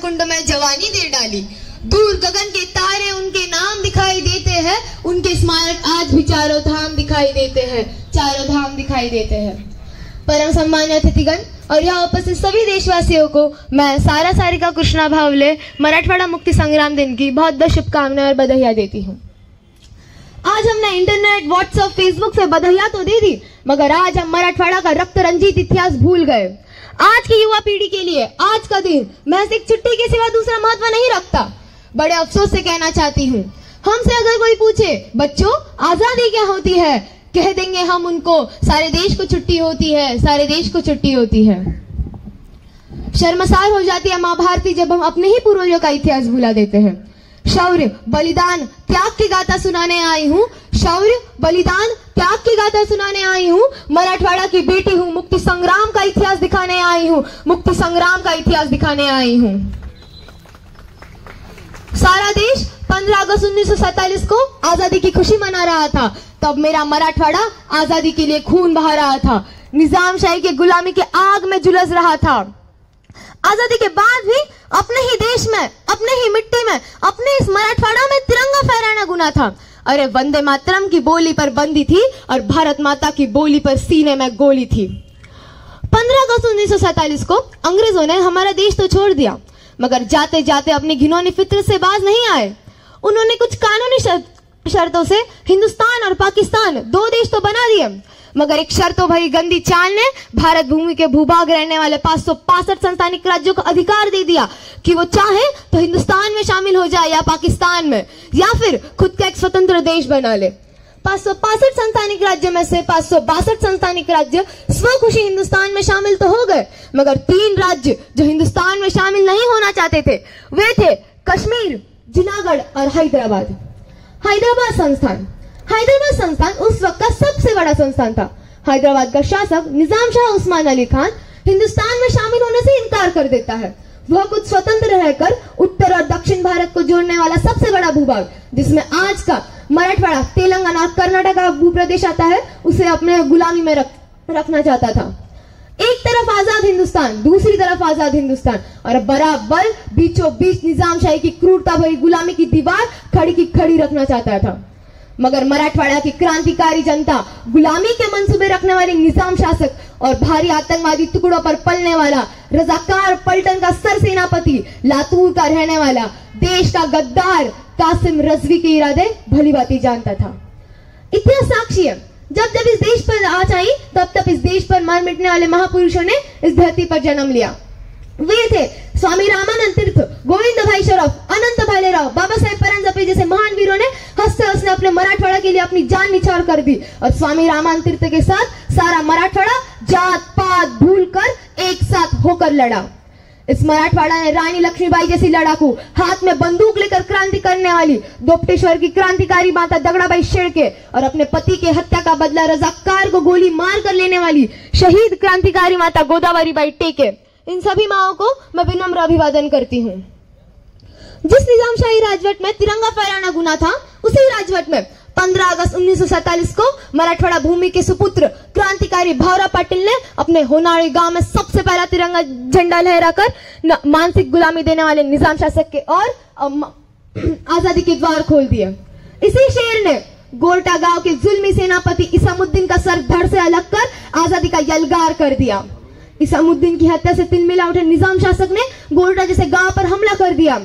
कुंड में जवानी दे डाली। दूर गगन के तारे उनके नाम दिखाई देते हैं, उनके स्मारक आज भी चारों धाम दिखाई देते हैं, चारों धाम दिखाई देते हैं। परम सम्मान्य अतिथिगण और यहाँ उपस्थित सभी देशवासियों को मैं सारा सारिका कृष्णा भावले मराठवाड़ा मुक्ति संग्राम दिन की बहुत बहुत शुभकामनाएं और बधाइयां देती हूँ। आज हमने इंटरनेट, व्हाट्सएप, फेसबुक से बधाइयां तो दे दी, मगर आज हम मराठवाड़ा का रक्त रंजित इतिहास भूल गए। आज की युवा पीढ़ी के लिए आज का दिन महज एक छुट्टी के सिवा दूसरा महत्व नहीं रखता। बड़े अफसोस से कहना चाहती हूँ, हमसे अगर कोई पूछे बच्चों आजादी क्या होती है, कह देंगे हम उनको सारे देश को छुट्टी होती है, सारे देश को छुट्टी होती है। शर्मसार हो जाती है माँ भारती जब हम अपने ही पूर्वजों का इतिहास भुला देते हैं। शौर्य, बलिदान, त्याग की गाथा सुनाने आई हूँ, शौर्य, बलिदान, त्याग की गाथा सुनाने आई हूँ। मराठवाड़ा की बेटी हूँ, मुक्ति संग्राम का इतिहास दिखाने आई हूँ, मुक्ति संग्राम का इतिहास दिखाने आई हूँ। सारा देश 15 अगस्त 1947 को आजादी की खुशी मना रहा था, तब मेरा मराठवाड़ा आजादी के लिए खून बहा रहा था, निजामशाही की गुलामी के आग में झुलस रहा था। आजादी के बाद भी अपने ही देश में, अपने ही मिट्टी में, अपने इस मराठवाड़ा में तिरंगा फहराना गुनाह था। अरे वंदे मातरम की बोली पर बंदी थी और भारत माता की बोली पर सीने में गोली थी। 15 अगस्त 1947 को अंग्रेजों ने हमारा देश तो छोड़ दिया, मगर जाते जाते अपनी घिनौनी फितरत से बाज नहीं आए। उन्होंने कुछ कानूनी शर्तों से हिंदुस्तान और पाकिस्तान दो देश तो बना दिए, मगर एक शर्तों भरी गंदी चाल ने भारत भूमि के भूभाग रहने वाले 565 संस्थानिक राज्यों को अधिकार दे दिया कि वो चाहे तो हिंदुस्तान में शामिल हो जाए या पाकिस्तान में, या फिर खुद का एक स्वतंत्र देश बना ले। 565 संस्थानिक राज्यों में से 562 संस्थानिक राज्य स्वखुशी हिंदुस्तान में शामिल तो हो गए, मगर 3 राज्य जो हिंदुस्तान में शामिल नहीं होना चाहते थे वे थे कश्मीर, जूनागढ़ और हैदराबाद। हैदराबाद संस्थान उस वक्त का सबसे बड़ा संस्थान था। हैदराबाद का शासक निजाम शाह उस्मान अली खान हिंदुस्तान में शामिल होने से इनकार कर देता है। वह कुछ स्वतंत्र रहकर उत्तर और दक्षिण भारत को जोड़ने वाला सबसे बड़ा भूभाग, जिसमें आज का मराठवाड़ा, तेलंगाना और कर्नाटक का भूप्रदेश आता है, उसे अपने गुलामी में रखना चाहता था। एक तरफ आजाद हिंदुस्तान, दूसरी तरफ आजाद हिंदुस्तान, और बराबर बीचों बीच निजामशाही की क्रूरता भरी गुलामी की दीवार खड़ी की खड़ी रखना चाहता था। मगर मराठवाड़ा की क्रांतिकारी जनता, गुलामी के मंसूबे रखने वाले निजाम शासक और भारी आतंकवादी टुकड़ों पर पलने वाला रजाकार पलटन का सरसेनापति, लातूर का रहने वाला देश का गद्दार कासिम रजवी के इरादे भली भांति जानता था। इतिहास साक्षी है, जब जब इस देश पर आज आई तब तब इस देश पर मर मिटने वाले महापुरुषों ने इस धरती पर जन्म लिया। वे थे स्वामी रामानंद तीर्थ, गोविंद भाई शरफ, अनंत भालेराव, बाबा साहेब परांजपे जैसे महान वीरों ने हंसते हंसते अपने मराठवाड़ा के लिए अपनी जान निछावर कर दी, और स्वामी रामानंद तीर्थ के साथ सारा मराठवाड़ा जात पात भूलकर एक साथ होकर लड़ा। इस मराठवाड़ा ने रानी लक्ष्मीबाई जैसी लड़ाकू, हाथ में बंदूक लेकर क्रांति करने वाली दोपटेश्वर की क्रांतिकारी माता दगड़ाबाई शेरके और अपने पति के हत्या का बदला रजाकार को गोली मार कर लेने वाली शहीद क्रांतिकारी माता गोदावरीबाई टेके, इन सभी माओं को मैं विनम्र अभिवादन करती हूँ। जिस निजामशाही राजवट में तिरंगा फहराना गुनाह था, उसी राजवट में 15 अगस्त 1947 को मराठवाड़ा भूमि के सुपुत्र क्रांतिकारी भावरा पाटिल ने अपने होनाड़ी गांव में सबसे पहला तिरंगा झंडा लहराकर मानसिक गुलामी देने वाले निजाम शासक के और आजादी के द्वार खोल दिए। इसी शेर ने गोरटा गांव के जुल्मी सेनापति इसामुद्दीन का सर धड़ से अलग कर आजादी का यलगार कर दिया। इसामुद्दीन की हत्या से तिलमिला उठे निजाम शासक ने गोरटा जैसे गांव पर हमला कर दिया।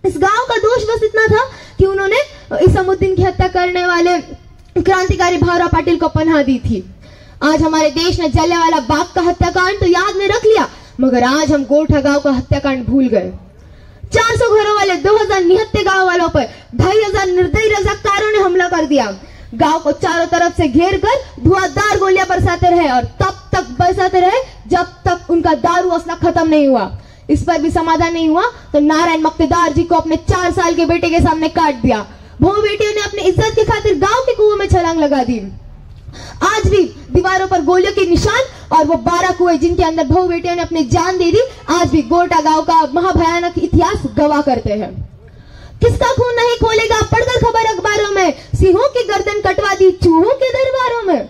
इस गांव का दोष बस इतना था कि उन्होंने इसामुद्दीन की हत्या करने वाले क्रांतिकारी भावरा पाटिल को पनाह दी थी। आज हमारे देश ने जलियांवाला बाग का हत्याकांड तो याद में रख लिया, मगर आज हम गोरठा गांव का हत्याकांड भूल गए। 400 घरों वाले 2000 निहत्थे गांव वालों पर 2500 निर्दयी रजाकारों ने हमला कर दिया। गांव को चारों तरफ से घेर कर धुआंधार गोलियां बरसाते रहे और तब तक बरसाते रहे जब तक उनका दारू असला खत्म नहीं हुआ। इस पर भी समाधान नहीं हुआ तो नारायण मक्तेदार जी को अपने 4 साल के बेटे के सामने काट दिया। बहु बेटियों ने अपनी इज्जत की खातिर गांव के कुएं में छलांग लगा दी। आज भी दीवारों पर गोलियों के निशान और वो 12 कुएं जिनके अंदर बहु बेटियों ने अपनी जान दे दी, आज भी गोरटा गांव का महाभयानक इतिहास गवाह करते हैं। किसका खून नहीं खोलेगा पढ़कर खबर अखबारों में, सिंहों की गर्दन कटवा दी चूहों के दरबारों में।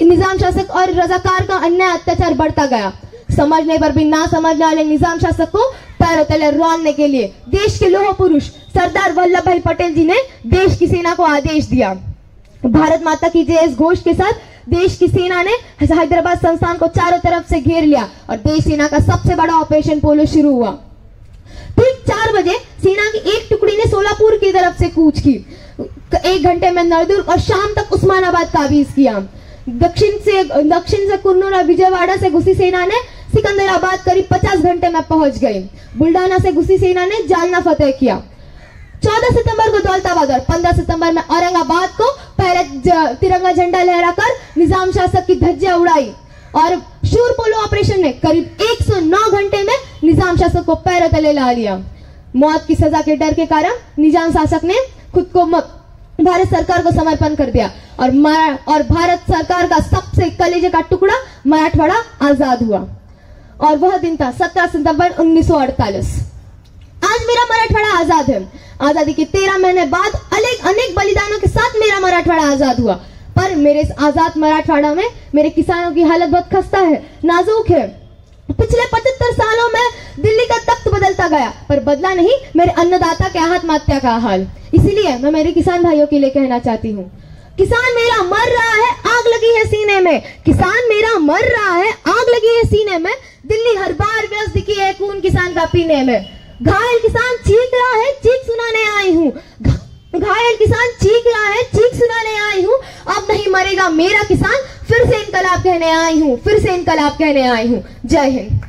निजाम शासक और रजाकार का अन्याय अत्याचार बढ़ता गया। समझने पर भी ना समझने वाले निजाम शासक को पैरों तले रौंदने के लिए देश के लौह पुरुष सरदार वल्लभ भाई पटेल जी ने देश की सेना को आदेश दिया। भारत माता की जय इस घोष के साथ देश की सेना ने हैदराबाद संस्थान को चारों तरफ से घेर लिया और देश सेना का सबसे बड़ा ऑपरेशन पोलो शुरू हुआ। ठीक 4 बजे सेना की एक टुकड़ी ने सोलापुर की तरफ से कूच की। 1 घंटे में नरदुर्ग और शाम तक उस्मानाबाद काबीज किया। दक्षिण से कुर्नूल और विजयवाड़ा से घुसी सेना ने सिकंदराबाद करीब 50 घंटे में पहुंच गई। बुल्ढाना से घुसी सेना ने जालना फतेह किया। 14 सितंबर को दौलताबाद और 15 सितंबर में औरंगाबाद को पहले तिरंगा झंडा लहराकर निजाम शासक की धज्जियां उड़ाई और शूर पोलो ऑपरेशन में करीब 109 घंटे में निजाम शासक को पैरों तले ला लिया। मौत की सजा के डर के कारण निजाम शासक ने खुद को भारत सरकार को समर्पण कर दिया और भारत सरकार का सबसे कलेजे का टुकड़ा मराठवाड़ा आजाद हुआ। और वह दिन था 17 सितंबर 1948। आज मेरा मराठवाड़ा आजाद है। आजादी के 13 महीने बाद अनेक बलिदानों के साथ मेरा मराठवाड़ा आजाद हुआ, पर मेरे इस आजाद मराठवाड़ा में मेरे किसानों की हालत बहुत खस्ता है, नाजुक है। पिछले 75 सालों में दिल्ली का तख्त बदलता गया, पर बदला नहीं मेरे अन्नदाता के आत्महत्या का हाल। इसीलिए मैं मेरे किसान भाइयों के लिए कहना चाहती हूँ, किसान मेरा मर रहा है, आग लगी है सीने में। किसान मेरा मर रहा है, आग लगी है सीने में। दिल्ली हर बार व्यस्त दिखी है खून किसान का पीने में। घायल किसान चीख रहा है, चीख सुनाने आई हूँ। घायल किसान चीख रहा है, चीख सुनाने आई हूँ। अब नहीं मरेगा मेरा किसान, फिर से इनकलाब कहने आई हूँ, फिर से इनकलाब कहने आई हूँ। जय हिंद।